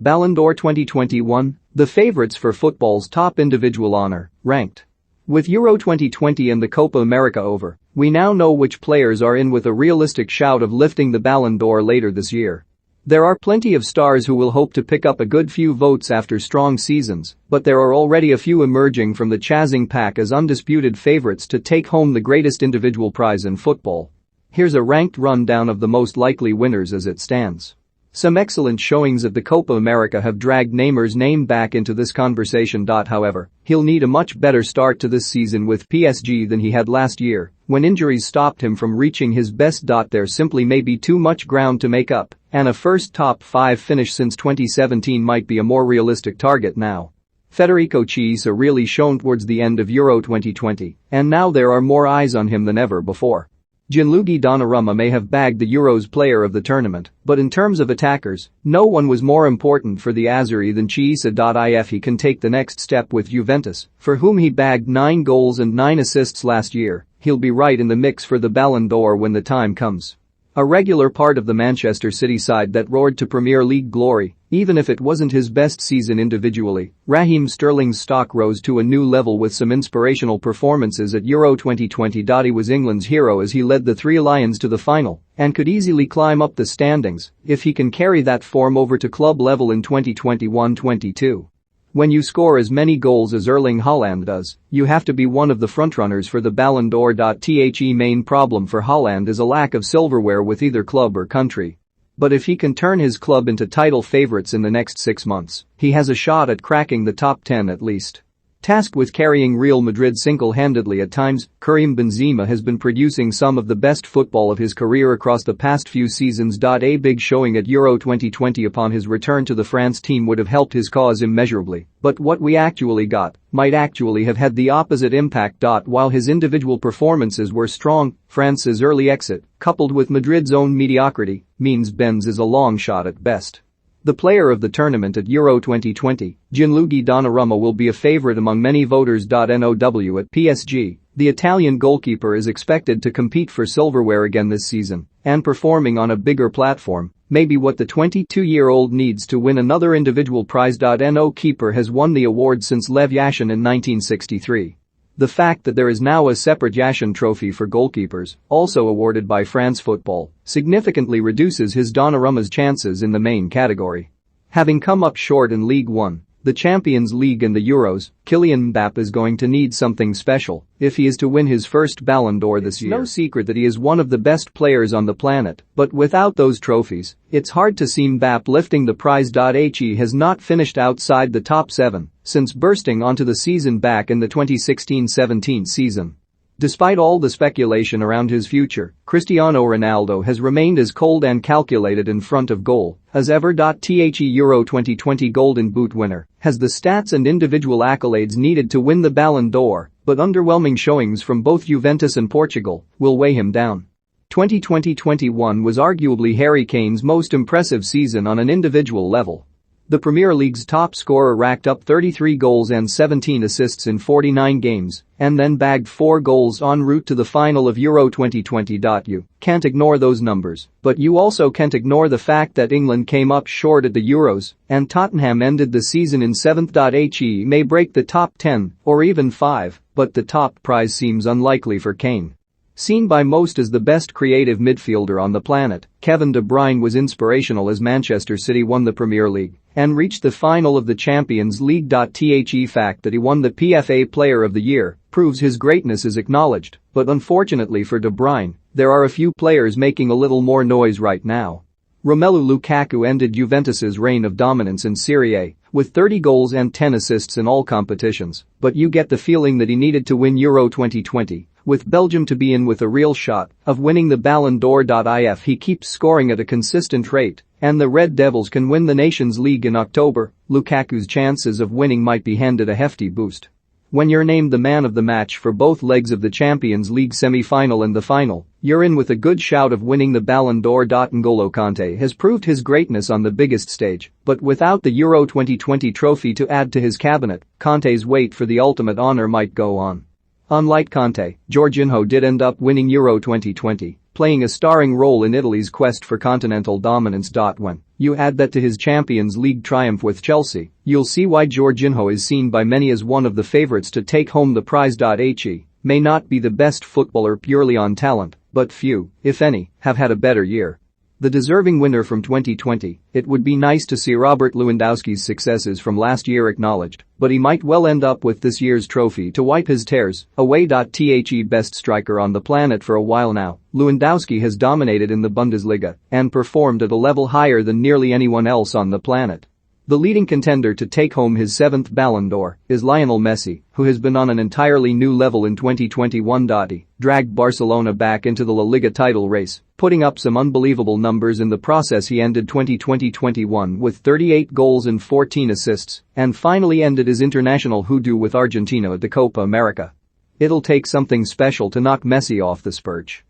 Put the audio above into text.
Ballon d'Or 2021, the favorites for football's top individual honor, ranked. With Euro 2020 and the Copa America over, we now know which players are in with a realistic shout of lifting the Ballon d'Or later this year. There are plenty of stars who will hope to pick up a good few votes after strong seasons, but there are already a few emerging from the chasing pack as undisputed favorites to take home the greatest individual prize in football. Here's a ranked rundown of the most likely winners as it stands. Some excellent showings at the Copa America have dragged Neymar's name back into this conversation. However, he'll need a much better start to this season with PSG than he had last year, when injuries stopped him from reaching his best. There simply may be too much ground to make up, and a first top 5 finish since 2017 might be a more realistic target now. Federico Chiesa really shone towards the end of Euro 2020, and now there are more eyes on him than ever before. Gianluigi Donnarumma may have bagged the Euros player of the tournament, but in terms of attackers, no one was more important for the Azzurri than Chiesa. If he can take the next step with Juventus, for whom he bagged 9 goals and 9 assists last year, he'll be right in the mix for the Ballon d'Or when the time comes. A regular part of the Manchester City side that roared to Premier League glory, even if it wasn't his best season individually, Raheem Sterling's stock rose to a new level with some inspirational performances at Euro 2020. He was England's hero as he led the Three Lions to the final and could easily climb up the standings if he can carry that form over to club level in 2021-22. When you score as many goals as Erling Haaland does, you have to be one of the frontrunners for the Ballon d'Or. The main problem for Haaland is a lack of silverware with either club or country. But if he can turn his club into title favorites in the next 6 months, he has a shot at cracking the top 10 at least. Tasked with carrying Real Madrid single-handedly at times, Karim Benzema has been producing some of the best football of his career across the past few seasons. A big showing at Euro 2020 upon his return to the France team would have helped his cause immeasurably, but what we actually got might actually have had the opposite impact. While his individual performances were strong, France's early exit, coupled with Madrid's own mediocrity, means Benz is a long shot at best. The player of the tournament at Euro 2020, Gianluigi Donnarumma, will be a favorite among many voters. Now at PSG, the Italian goalkeeper is expected to compete for silverware again this season, and performing on a bigger platform may be what the 22-year-old needs to win another individual prize. No keeper has won the award since Lev Yashin in 1963. The fact that there is now a separate Yashin trophy for goalkeepers, also awarded by France Football, significantly reduces his Donnarumma's chances in the main category. Having come up short in League One, the Champions League and the Euros, Kylian Mbappé is going to need something special if he is to win his first Ballon d'Or this year. It's no secret that he is one of the best players on the planet, but without those trophies, it's hard to see Mbappé lifting the prize. He has not finished outside the top 7 since bursting onto the season back in the 2016-17 season. Despite all the speculation around his future, Cristiano Ronaldo has remained as cold and calculated in front of goal as ever. The Euro 2020 Golden Boot winner has the stats and individual accolades needed to win the Ballon d'Or, but underwhelming showings from both Juventus and Portugal will weigh him down. 2020-21 was arguably Harry Kane's most impressive season on an individual level. The Premier League's top scorer racked up 33 goals and 17 assists in 49 games and then bagged 4 goals en route to the final of Euro 2020. You can't ignore those numbers, but you also can't ignore the fact that England came up short at the Euros and Tottenham ended the season in 7th. He may break the top 10 or even 5, but the top prize seems unlikely for Kane. Seen by most as the best creative midfielder on the planet, Kevin De Bruyne was inspirational as Manchester City won the Premier League and reached the final of the Champions League. The fact that he won the PFA Player of the Year proves his greatness is acknowledged, but unfortunately for De Bruyne, there are a few players making a little more noise right now. Romelu Lukaku ended Juventus's reign of dominance in Serie A with 30 goals and 10 assists in all competitions, but you get the feeling that he needed to win Euro 2020 with Belgium to be in with a real shot of winning the Ballon d'Or. If he keeps scoring at a consistent rate and the Red Devils can win the Nations League in October, Lukaku's chances of winning might be handed a hefty boost. When you're named the man of the match for both legs of the Champions League semi-final and the final, you're in with a good shout of winning the Ballon d'Or. N'Golo Kanté has proved his greatness on the biggest stage, but without the Euro 2020 trophy to add to his cabinet, Kanté's wait for the ultimate honor might go on. Unlike Kanté, Jorginho did end up winning Euro 2020, playing a starring role in Italy's quest for continental dominance. When you add that to his Champions League triumph with Chelsea, you'll see why Jorginho is seen by many as one of the favourites to take home the prize. He may not be the best footballer purely on talent, but few, if any, have had a better year. The deserving winner from 2020, it would be nice to see Robert Lewandowski's successes from last year acknowledged, but he might well end up with this year's trophy to wipe his tears away. The best striker on the planet for a while now, Lewandowski has dominated in the Bundesliga and performed at a level higher than nearly anyone else on the planet. The leading contender to take home his 7th Ballon d'Or is Lionel Messi, who has been on an entirely new level in 2021. He dragged Barcelona back into the La Liga title race, putting up some unbelievable numbers in the process. He ended 2020-21 with 38 goals and 14 assists, and finally ended his international hoodoo with Argentina at the Copa America. It'll take something special to knock Messi off the perch.